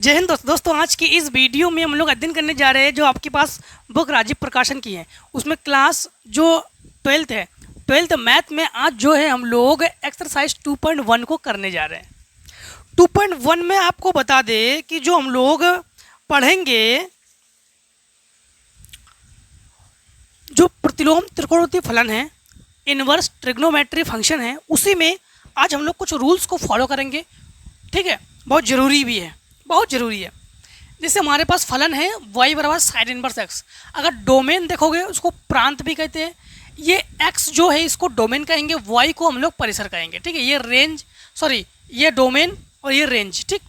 जय हिंद दोस्तों, आज की इस वीडियो में हम लोग अध्ययन करने जा रहे हैं जो आपके पास बुक राजीव प्रकाशन की है। उसमें क्लास जो 12th है, 12th मैथ में आज जो है हम लोग एक्सरसाइज 2.1 को करने जा रहे हैं। 2.1 में आपको बता दें कि जो हम लोग पढ़ेंगे जो प्रतिलोम त्रिकोणमितीय फलन है, इनवर्स ट्रिग्नोमेट्री फंक्शन है, उसी में आज हम लोग कुछ रूल्स को फॉलो करेंगे। ठीक है, बहुत ज़रूरी भी है, बहुत ज़रूरी है। जैसे हमारे पास फलन है y बराबर साइन इनवर्स x। अगर डोमेन देखोगे उसको प्रांत भी कहते हैं। ये x जो है इसको डोमेन कहेंगे, y को हम लोग परिसर कहेंगे। ठीक है, ये रेंज ये डोमेन और ये रेंज। ठीक,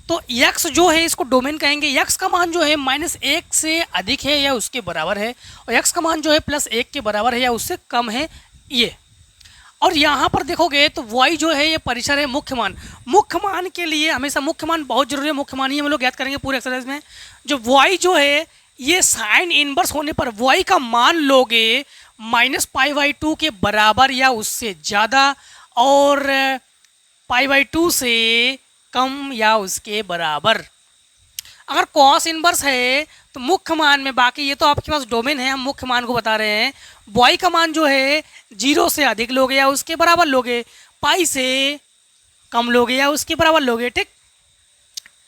तो x जो है इसको डोमेन कहेंगे। x का मान जो है -1 से अधिक है या उसके बराबर है, और x का मान जो है +1 के बराबर है या उससे कम है ये। और यहाँ पर देखोगे तो y जो है ये परिसर है। मुख्य मान के लिए हमेशा मुख्य मान बहुत जरूरी है। मुख्य मान ही हम लोग याद करेंगे पूरे एक्सरसाइज में। जो y जो है ये साइन इनवर्स होने पर y का मान लोगे -π/2 के बराबर या उससे ज़्यादा, और π/2 से कम या उसके बराबर। अगर कॉस इनवर्स है तो मुख्य मान में, बाकी ये तो आपके पास डोमेन है, हम मुख्य मान को बता रहे हैं, y का मान जो है 0 से अधिक लोगे या उसके बराबर लोगे, पाई से कम लोगे या उसके बराबर लोगे। ठीक,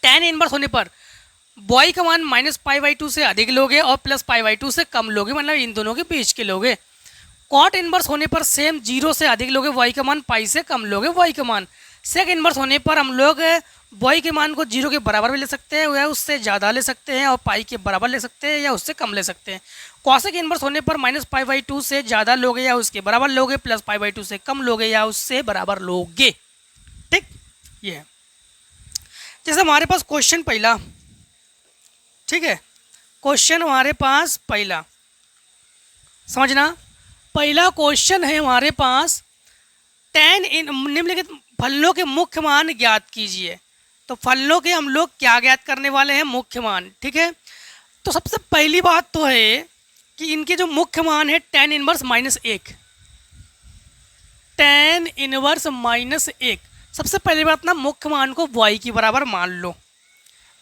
tan इनवर्स होने पर y का मान -π/2 से अधिक लोगे और +π/2 से कम लोगे, मतलब इन दोनों के बीच के लोगे। cot इनवर्स होने पर सेम 0 से अधिक लोगे, y का मान पाई से कम लोगे y का मान। sec इनवर्स होने पर हम लोग y के मान को 0 के बराबर भी ले सकते हैं या उससे ज़्यादा ले सकते हैं, और पाई के बराबर ले सकते हैं या उससे कम ले सकते हैं। cosec इनवर्स होने पर -π/2 से ज़्यादा लोगे या उसके बराबर लोगे, +π/2 से कम लोगे या उससे बराबर लोगे। ठीक, ये है। जैसे हमारे पास क्वेश्चन पहला, ठीक है, क्वेश्चन हमारे पास पहला समझना। पहला क्वेश्चन है हमारे पास, निम्नलिखित फलनों के मुख्य मान ज्ञात कीजिए। तो फलनों के हम लोग क्या ज्ञात करने वाले हैं? मुख्य मान। ठीक है, तो सबसे पहली बात तो है कि इनके जो मुख्य मान है tan इनवर्स -1, tan इनवर्स -1। सबसे पहली बात ना, मुख्य मान को y के बराबर मान लो।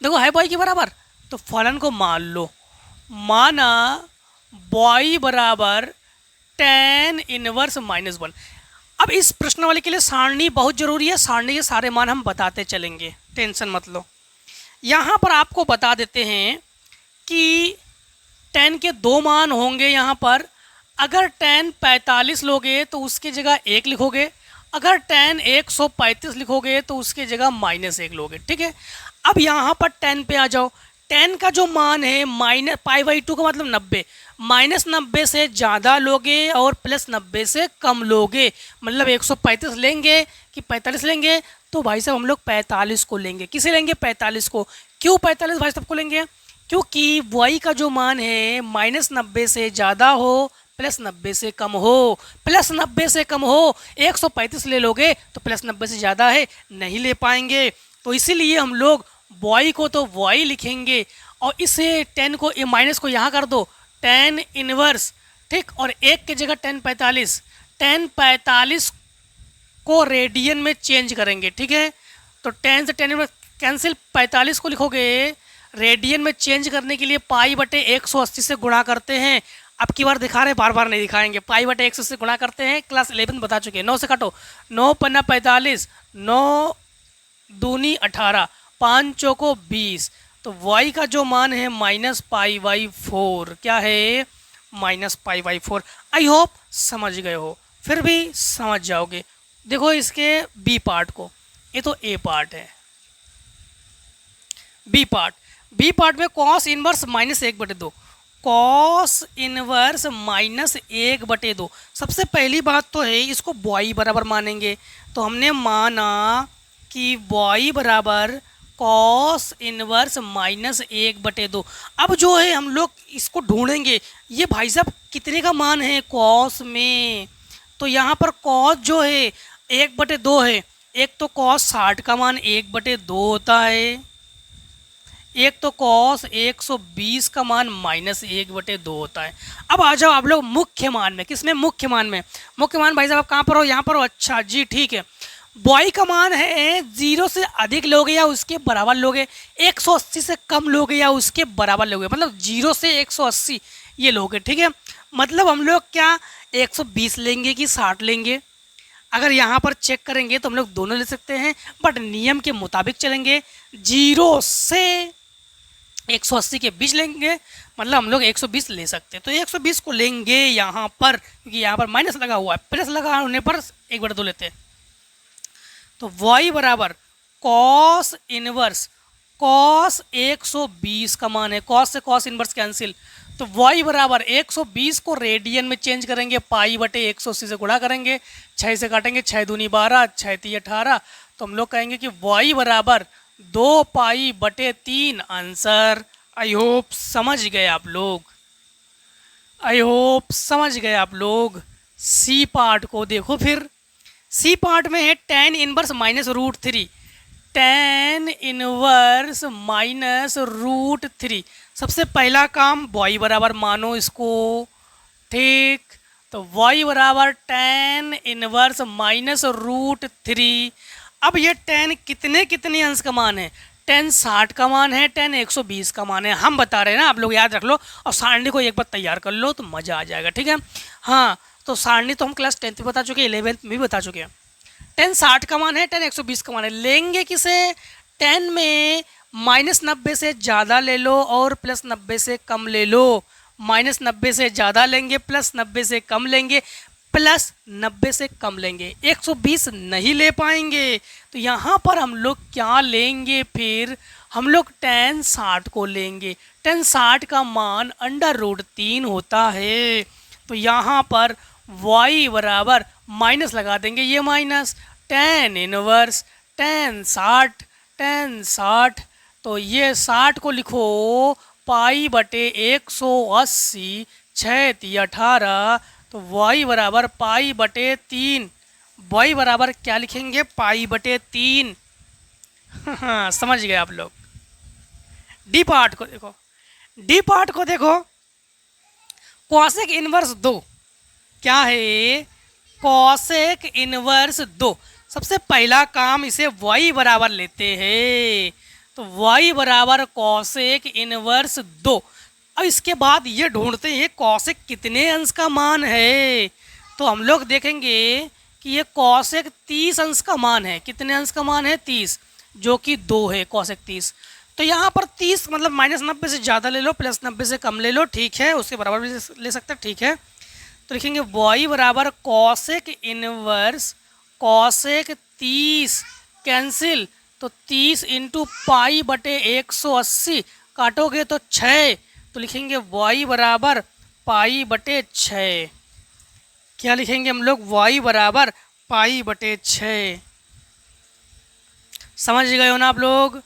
देखो है y के बराबर, तो फलन को मान लो। माना y बराबर tan इनवर्स -1। अब इस प्रश्नावली के लिए सारणी बहुत ज़रूरी है। सारणी के सारे मान हम बताते चलेंगे, टेंशन मत लो। यहाँ पर आपको बता देते हैं कि tan के 2 मान होंगे। यहाँ पर अगर tan 45 लोगे तो उसकी जगह 1 लिखोगे, अगर tan 135 लिखोगे तो उसकी जगह -1 लोगे। ठीक है, अब यहाँ पर tan पे आ जाओ। tan का जो मान है π/2 का मतलब 90, -90 से ज़्यादा लोगे और +90 से कम लोगे, मतलब 135 लेंगे कि 45 लेंगे? तो भाई साहब हम लोग 45 को लेंगे। किसे लेंगे? 45 को। क्यों 45 भाई साहब को लेंगे? क्योंकि y का जो मान है -90 से ज़्यादा हो, +90 से कम हो। +90 से कम हो 135 ले लोगे तो +90 से ज़्यादा है, नहीं ले पाएंगे। तो इसीलिए हम लोग y को तो y लिखेंगे, और इसे tan को माइनस को यहाँ कर दो, tan इनवर्स। ठीक, और 1 की जगह tan 45, tan 45 को रेडियन में चेंज करेंगे। ठीक है, तो tan से tan इनवर्स कैंसिल, 45 को लिखोगे रेडियन में चेंज करने के लिए π/180 से गुणा करते हैं। अब की बार दिखा रहे, बार बार नहीं दिखाएंगे। π/180 से गुणा करते हैं, क्लास 11 बता चुके हैं। 9 से काटो, 9 पन्ना 45, 9 दूनी 18, 5 चौको 20। तो y का जो मान है -π/4, क्या है? -π/4। आई होप समझ गए हो, फिर भी समझ जाओगे। देखो इसके बी पार्ट को, ये तो ए पार्ट है। बी पार्ट में cos इनवर्स -1/2, cos इनवर्स -1/2। सबसे पहली बात तो है इसको y बराबर मानेंगे। तो हमने माना कि y बराबर cos इनवर्स -1/2। अब जो है हम लोग इसको ढूंढेंगे, ये भाई साहब कितने का मान है cos में? तो यहाँ पर cos जो है 1/2 है। एक तो cos 60 का मान 1/2 होता है, एक तो cos 120 का मान -1/2 होता है। अब आ जाओ आप लोग मुख्य मान में। किसमें? मुख्य मान में। मुख्य मान भाई साहब आप कहाँ पर हो? यहाँ पर हो। अच्छा जी, ठीक है। बॉय का मान है 0 से अधिक लोगे या उसके बराबर लोगे, 180 से कम लोगे या उसके बराबर लोगे, मतलब 0 से 180 ये लोगे, ठीक है। मतलब हम लोग क्या 120 लेंगे कि 60 लेंगे, अगर यहाँ पर चेक करेंगे तो हम लोग दोनों ले सकते हैं, बट नियम के मुताबिक चलेंगे, 0 से 180 के बीच लेंगे, मतलब हम लोग 120 ले सकते हैं। तो 120 को लेंगे यहाँ पर, क्योंकि यहाँ पर माइनस लगा हुआ है, प्लस लगा होने पर 1/2 लेते हैं। तो y बराबर कॉस इनवर्स, कॉस 120 का मान है, कॉस से कॉस इनवर्स कैंसिल, तो y बराबर 120 को रेडियन में चेंज करेंगे, पाई बटे 180 से गुणा करेंगे, 6 से काटेंगे, 6 दूनी 12, 6 तीन 18, तो हम लोग कहेंगे कि y बराबर 2 पाई बटे 3 आंसर। आई होप समझ गए आप लोग, आई होप समझ गए आप लोग। सी पार्ट को देखो फिर, सी पार्ट में है tan inverse minus root 3, tan inverse minus root 3। सबसे पहला काम y बराबर मानो इसको, ठीक, तो y बराबर tan इनवर्स माइनस रूट 3। अब ये tan कितने कितने अंश का मान है, tan 60 का मान है, tan 120 का मान है, हम बता रहे हैं ना, आप लोग याद रख लो और सारणी को एक बार तैयार कर लो तो मज़ा आ जाएगा, ठीक है। हाँ, तो सारणी तो हम क्लास 10th में बता चुके हैं, 11th में भी बता चुके हैं। tan 60 का मान है, tan 120 का मान है, लेंगे किसे, tan में -90 से ज़्यादा ले लो और +90 से कम ले लो, -90 से ज़्यादा लेंगे, +90 से कम लेंगे, +90 से कम लेंगे, 120 नहीं ले पाएंगे। तो यहाँ पर हम लोग क्या लेंगे फिर, हम लोग tan 60 को लेंगे, tan 60 का मान √3 होता है। तो यहाँ पर y बराबर माइनस लगा देंगे, ये माइनस tan इनवर्स tan 60, तो ये 60 को लिखो पाई बटे 180, 6 3 18, तो y बराबर पाई बटे 3, y बराबर क्या लिखेंगे, पाई बटे 3। हाँ, समझ गए आप लोग। डी पार्ट को देखो, डी पार्ट को देखो, कॉसेक इनवर्स 2 क्या है, कॉसेक इनवर्स 2। सबसे पहला काम इसे y बराबर लेते हैं, तो y बराबर कॉसेक इनवर्स 2। अब इसके बाद ये ढूंढते हैं कॉसेक कितने अंश का मान है, तो हम लोग देखेंगे कि ये कॉसेक 30 अंश का मान है। कितने अंश का मान है, 30, जो कि 2 है कॉसेक 30। तो यहाँ पर 30 मतलब -90 से ज़्यादा ले लो, +90 से कम ले लो, ठीक है, उसके बराबर भी ले सकते हैं, ठीक है। तो लिखेंगे y बराबर कॉसेक इनवर्स कॉसेक 30 कैंसिल, तो 30 इंटू पाई बटे 180 काटोगे तो 6, तो लिखेंगे y बराबर पाई बटे 6। क्या लिखेंगे हम लोग, y बराबर पाई बटे 6। समझ गए हो ना आप लोग,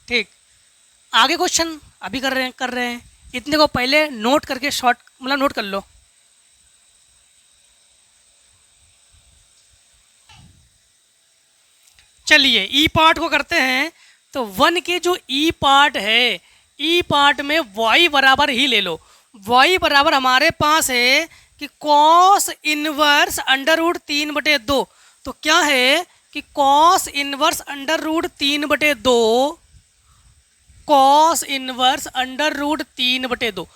ठीक। आगे क्वेश्चन अभी कर रहे हैं, इतने को पहले नोट करके शॉर्ट मतलब नोट कर लो। चलिए ई पार्ट को करते हैं। तो 1 के जो ई पार्ट है, ई पार्ट में y बराबर ही ले लो। y बराबर हमारे पास है कि कॉस इनवर्स √3/2। तो क्या है कि कॉस इनवर्स √3/2, कॉस इनवर्स √3/2।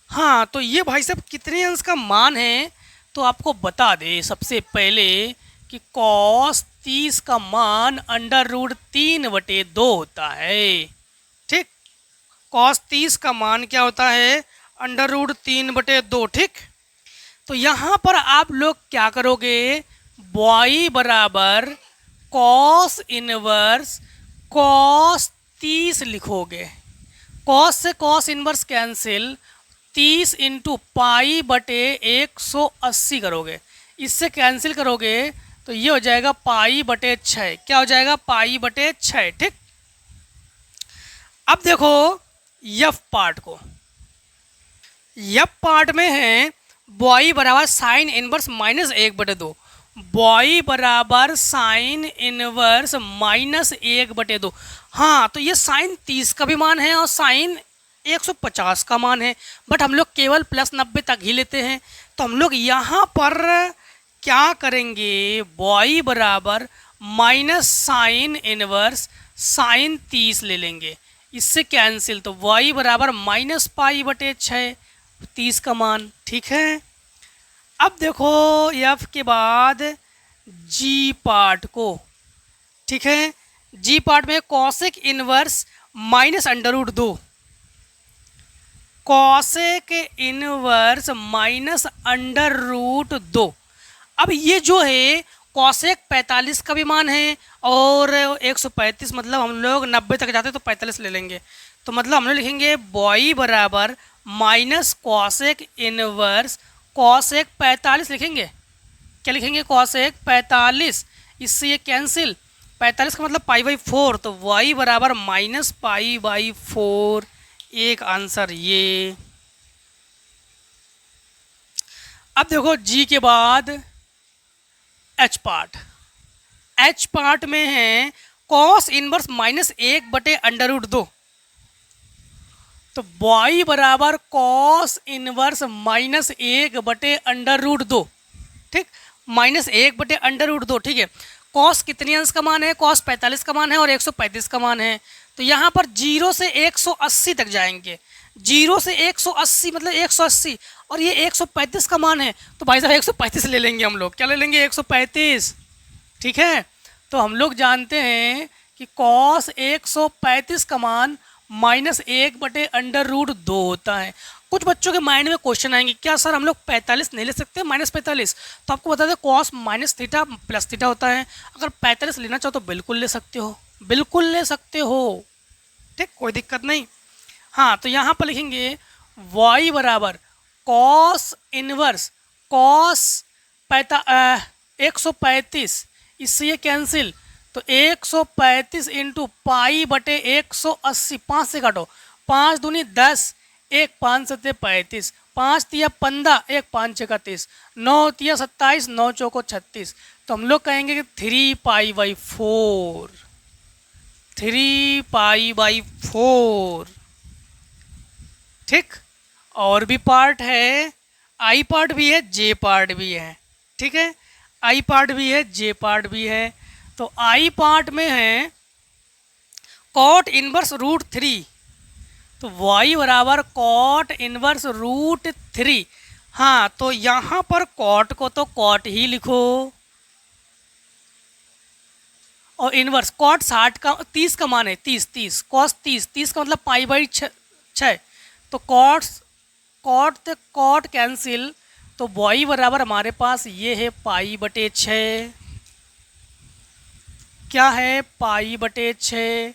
हाँ, तो ये भाई साहब कितने अंश का मान है, तो आपको बता दे सबसे पहले कि कॉस 30 का मान √3/2 होता है, ठीक। कॉस 30 का मान क्या होता है, √3/2, ठीक। तो यहाँ पर आप लोग क्या करोगे, y बराबर कॉस इनवर्स कॉस 30 लिखोगे, कॉस से cos inverse cancel, 30 into pi बटे 180 करोगे, इससे कैंसिल करोगे तो ये हो जाएगा पाई बटे 6। क्या हो जाएगा, पाई बटे 6, ठीक। अब देखो यफ पार्ट को, यफ पार्ट में है y बराबर साइन इनवर्स -1/2, y बराबर साइन इनवर्स -1/2। हाँ, तो ये साइन 30 का भी मान है और साइन 150 का मान है, बट हम लोग केवल +90 तक ही लेते हैं। तो हम लोग यहाँ पर क्या करेंगे, y बराबर माइनस साइन इनवर्स साइन 30 ले लेंगे, इससे कैंसिल, तो y बराबर माइनस पाई बटे 6, 30 का मान। ठीक है, अब देखो f के बाद g पार्ट को। ठीक है, g पार्ट में cosec inverse minus under root 2, cosec inverse minus under root 2। अब ये जो है कॉसेक 45 का भी मान है और 135, मतलब हम लोग 90 तक जाते तो 45 ले लेंगे, तो मतलब हम लोग लिखेंगे y बराबर माइनस कॉसेक इनवर्स कॉसेक 45 लिखेंगे। क्या लिखेंगे? कॉसेक 45, इससे ये कैंसिल, 45 का मतलब पाई बाई 4, तो y बराबर माइनस पाई बाई 4, एक आंसर ये। अब देखो g के बाद h पार्ट। h पार्ट में है कॉस इनवर्स माइनस 1 बटे अंडर रूट 2, तो y बराबर कॉस इनवर्स माइनस 1 बटे अंडर रूट 2। ठीक, माइनस 1 बटे अंडर रूट 2। ठीक है, कॉस कितनी अंश का मान है? कॉस 45 का मान है और 135 का मान है, तो यहाँ पर 0 से 180 तक जाएंगे। 0 से 180 मतलब 180, और ये 135 का मान है, तो भाई साहब 135 ले लेंगे हम लोग। क्या ले लेंगे? 135। ठीक है, तो हम लोग जानते हैं कि कॉस 135 का मान माइनस 1 बटे अंडर रूट 2 होता है। कुछ बच्चों के माइंड में क्वेश्चन आएंगे, क्या सर हम लोग 45 नहीं ले सकते, माइनस 45? तो आपको बता दें cos minus theta plus theta होता है। अगर 45 लेना चाहो तो बिल्कुल ले सकते हो, बिल्कुल ले सकते हो। ठीक, कोई दिक्कत नहीं। हाँ, तो यहाँ पर लिखेंगे y बराबर कॉस इनवर्स कॉस 135, इससे ये कैंसिल, तो 135 इंटू पाई बटे 180, 5 से काटो, 5 दूनी 10, 1 5 सत्ते 35, 5 तिया 15, 1 5 छः 30, 9 तिया 27, 9 चौको 36, तो हम लोग कहेंगे कि 3 पाई बाई 4, 3 पाई बाई 4। ठीक, और भी पार्ट है, आई पार्ट भी है, जे पार्ट भी है। ठीक है, आई पार्ट भी है, जे पार्ट भी है। तो आई पार्ट में है कॉट इनवर्स रूट 3, तो y बराबर कॉट इनवर्स रूट 3। हाँ, तो यहाँ पर कॉट को तो कॉट ही लिखो, और इनवर्स कॉट 60 का 30 का मान है, 30 कॉस 30 का मतलब पाई बाई 6, तो कॉट कैंसिल, तो y बराबर हमारे पास ये है पाई बटे 6। क्या है? पाई बटे 6।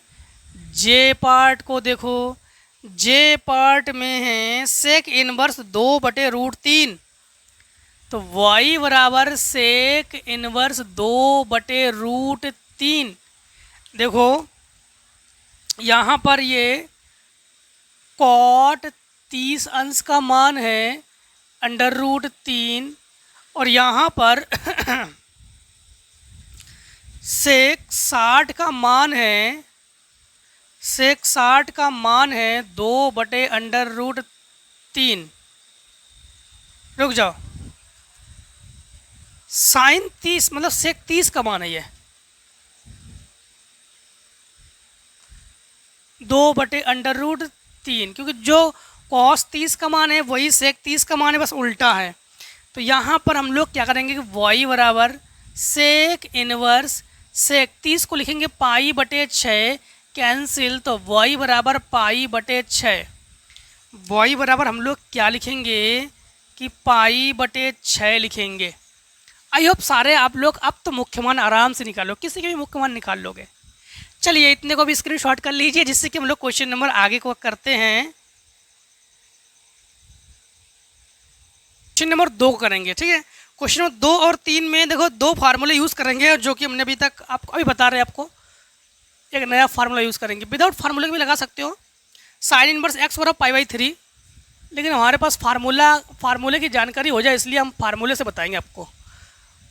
जे पार्ट को देखो, जे पार्ट में है सेक इनवर्स 2 बटे रूट 3, तो y बराबर सेक इनवर्स 2 बटे रूट 3। देखो यहाँ पर ये कॉट 30 अंश का मान है अंडर रूट 3, और यहाँ पर सेक 60 का मान है, सेक 60 का मान है 2 बटे अंडर रूट 3। रुक जाओ, साइन 30 मतलब सेक 30 का मान है ये 2 बटे अंडर रूट 3, क्योंकि जो कॉस 30 का मान है वही सेक 30 का मान है, बस उल्टा है। तो यहाँ पर हम लोग क्या करेंगे कि y बराबर सेक इनवर्स सेक 30 को लिखेंगे पाई बटे 6, कैंसिल, तो y बराबर पाई बटे 6। y बराबर हम लोग क्या लिखेंगे कि पाई बटे 6 लिखेंगे। आई होप सारे आप लोग अब तो मुख्य मान आराम से निकालो, किसी के भी मुख्य मान निकाल लोगे। चलिए इतने को भी स्क्रीनशॉट कर लीजिए, जिससे कि हम लोग क्वेश्चन नंबर आगे को करते हैं। क्वेश्चन नंबर 2 करेंगे। ठीक है, क्वेश्चन नंबर 2 और 3 में देखो 2 फार्मूले यूज़ करेंगे, जो कि हमने अभी तक आपको अभी बता रहे हैं। आपको एक नया फार्मूला यूज़ करेंगे, विदाउट फार्मूले भी लगा सकते हो, साइन इनवर्स x बराबर पाई बाई 3, लेकिन हमारे पास फार्मूले की जानकारी हो जाए इसलिए हम फार्मूले से बताएंगे आपको।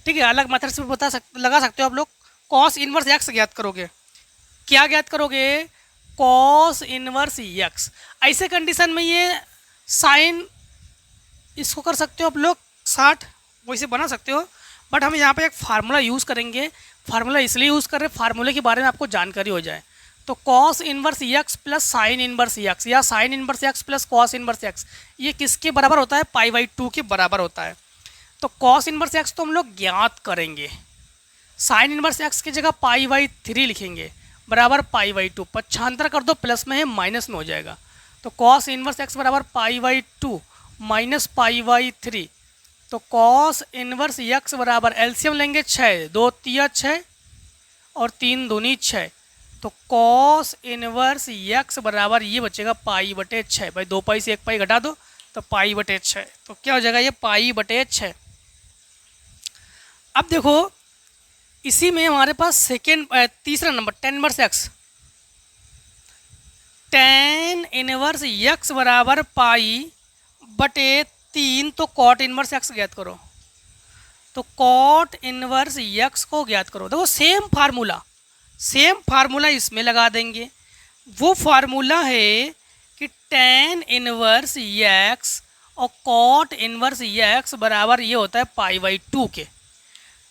ठीक है, अलग मेथड से लगा सकते हो आप लोग। कॉस इनवर्स x ज्ञात करोगे, क्या ज्ञात करोगे? Cos inverse x। ऐसे कंडीशन में ये साइन इसको कर सकते हो आप लोग 60, वैसे बना सकते हो, बट हम यहाँ पे एक फार्मूला यूज़ करेंगे। फार्मूला इसलिए यूज़ कर रहे हैं, फार्मूले के बारे में आपको जानकारी हो जाए। तो cos inverse x plus sine inverse x या sine inverse x plus cos inverse x, ये किसके बराबर होता है? पाई/2 के बराबर होता है। तो कॉस इनवर्स एक्स तो हम लोग ज्ञात करेंगे, साइन इनवर्स एक्स की जगह पाई/3 लिखेंगे बराबर पाई/2। पक्षांतर कर दो, प्लस में है माइनस में हो जाएगा। तो कॉस इनवर्स एक्स बराबर पाई/2 माइनस पाई/3। तो कॉस इनवर्स एक्स बराबर एलसीएम लेंगे 6, 2 तिया 6 और 3 दूनी 6। तो कॉस इनवर्स एक्स बराबर ये बचेगा पाई/6। भाई 2 पाई से 1 पाई घटा दो तो पाई/6। तो क्या हो जाएगा? ये पाई/6। अब देखो इसी में हमारे पास तीसरा number tan inverse x. tan inverse x बराबर पाई/3। तो कॉट इनवर्स एक्स ज्ञात करो। तो कॉट इनवर्स एक्स को ज्ञात करो। देखो सेम फार्मूला इसमें लगा देंगे। वो फार्मूला है कि tan इनवर्स एक्स और कॉट इनवर्स एक्स बराबर ये होता है पाई/2 के।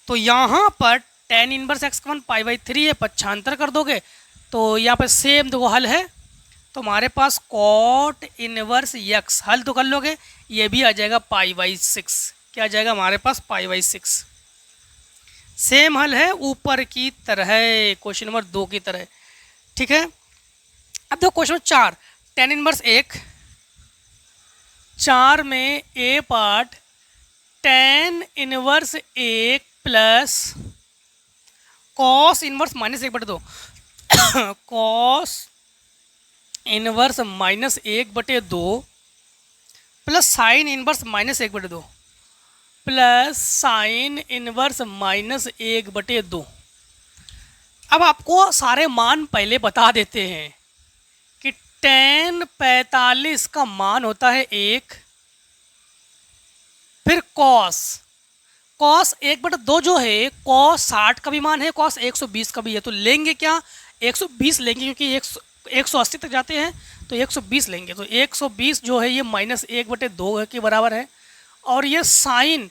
तो यहाँ पर tan इनवर्स एक्स का मान पाई/3 है, पक्षांतर कर दोगे तो यहाँ पे सेम देखो हल है। तो हमारे पास कॉट इनवर्स एक्स हल तो कर लोगे, ये भी आ जाएगा पाई/6। क्या आ जाएगा हमारे पास? पाई/6। सेम हल है ऊपर की तरह, क्वेश्चन नंबर 2 की तरह। ठीक है। अब देखो क्वेश्चन 4, tan इनवर्स 1। 4 में A part tan inverse 1 plus cos inverse -1/2 cos inverse -1/2 plus sine inverse -1/2 plus sine inverse -1/2। अब आपको सारे मान पहले बता देते हैं कि tan 45 का मान होता है 1। फिर cos 1/2 जो है cos 60 का भी मान है, cos 120 का भी है। तो लेंगे क्या? 120 लेंगे, क्योंकि 180 तक जाते हैं तो 120 लेंगे। तो 120 जो है ये -1/2 के बराबर है। और ये साइन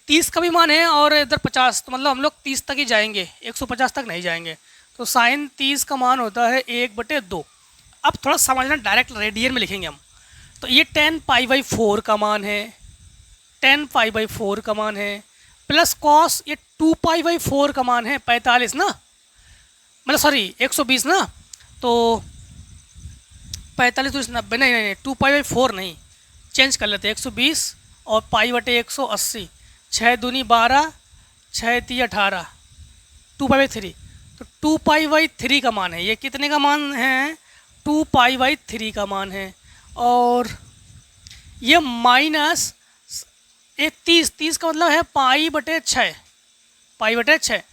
30 का भी मान है और इधर 50, तो मतलब हम लोग 30 तक ही जाएंगे, 150 तक नहीं जाएंगे। तो साइन 30 का मान होता है 1/2। अब थोड़ा समझना, डायरेक्ट रेडियन में लिखेंगे हम। तो ये tan पाई/4 का मान है, tan पाई/4 का मान है, प्लस कॉस ये 2 पाई/4 का मान है 45 ना, मतलब सॉरी 120 ना। तो 45 तो 90, नहीं 2 पाई/4 नहीं, चेंज कर लेते हैं 120 और पाई/180। 6 दूनी 12, 6 × 18, 2 पाई/3। तो 2 पाई/3 का मान है। ये कितने का मान है? 2 पाई/3 का मान है। और ये माइनस 30 का मतलब है पाई/6।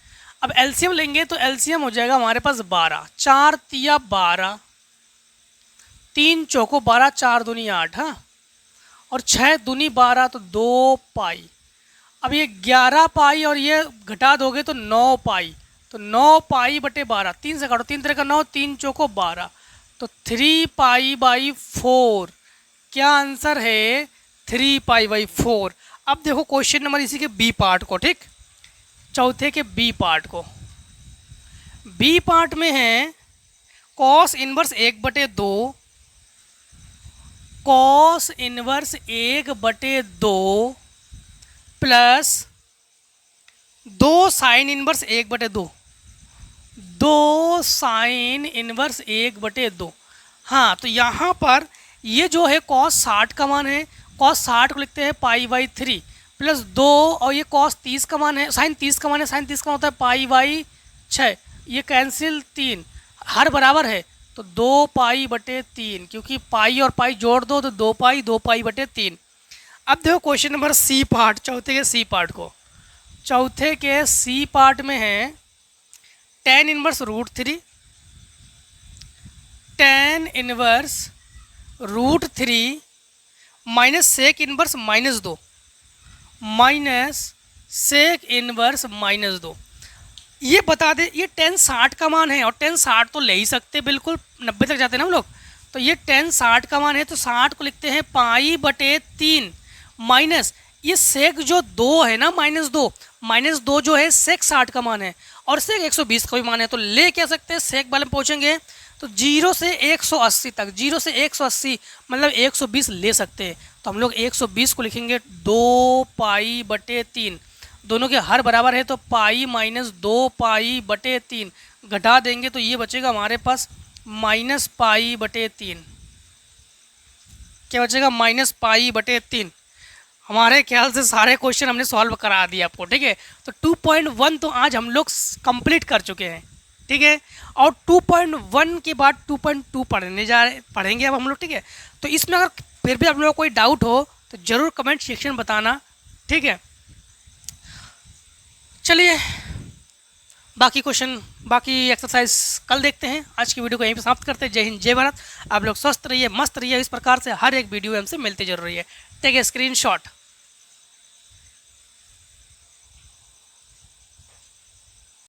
अब एलसीएम लेंगे तो एलसीएम हो जाएगा हमारे पास 12, 4 × 12, 3 चौको 12, 4 दूनी 8, हाँ, और 6 दूनी 12 तो 2 पाई। अब ये 11 पाई और ये घटा दोगे तो 9 पाई। तो 9 पाई/12, 3 से काटो, 3 × 3 = 9, 3 चौको 12, तो 3 पाई/4। क्या आंसर है? 3 पाई/4। अब देखो क्वेश्चन नंबर इसी के बी पार्ट को, ठीक, चौथे के बी पार्ट को। बी पार्ट में है cos inverse 1/2, cos inverse 1/2 plus 2 sign inverse 1/2, 2 sign inverse 1/2। हाँ, तो यहाँ पर ये जो है कॉस 60 का मान है, कॉस 60 को लिखते हैं पाई/3 प्लस 2, और ये कॉस 30 का मान है, साइन 30 का मान है, साइन 30 का होता है पाई/6। ये कैंसिल, 3 हर बराबर है तो 2 पाई/3, क्योंकि पाई और पाई जोड़ दो तो 2 पाई/3। अब देखो क्वेश्चन नंबर सी पार्ट, चौथे के सी पार्ट को। चौथे के सी पार्ट में है tan inverse √3, tan inverse √3 minus sec inverse -2, minus sec inverse -2। ये बता दे, ये tan 60 का मान है और tan 60 तो ले ही सकते, बिल्कुल 90 तक जाते हैं ना हम लोग। तो ये tan 60 का मान है तो 60 को लिखते हैं पाई/3 माइनस ये सेक जो 2 है ना, -2 जो है सेक 60 का मान है और सेक 120 का भी मान है, तो ले क्या सकते हैं, सेक वाले में पहुँचेंगे तो 0 से 180 तक, 0 से 180 मतलब 120 ले सकते हैं। तो हम लोग 120 को लिखेंगे 2π/3, दोनों के हर बराबर है तो पाई -2π/3 घटा देंगे तो ये बचेगा हमारे पास -π/3। क्या बचेगा, -π/3। हमारे ख्याल से सारे क्वेश्चन हमने सॉल्व करा दिए आपको, ठीक है। तो 2.1 तो आज हम लोग कंप्लीट कर चुके हैं, ठीक है। और 2.1 के बाद 2.2 पढ़ेंगे अब हम लोग, ठीक है। तो इसमें अगर फिर भी आप लोगों को कोई डाउट हो तो ज़रूर कमेंट सेक्शन बताना, ठीक है। चलिए बाकी एक्सरसाइज कल देखते हैं। आज की वीडियो को यहीं पे समाप्त करते हैं। जय हिंद, जय भारत। आप लोग स्वस्थ रहिए, मस्त रहिए। इस प्रकार से हर एक वीडियो हमसे मिलती जरूर रही है। Take a screenshot.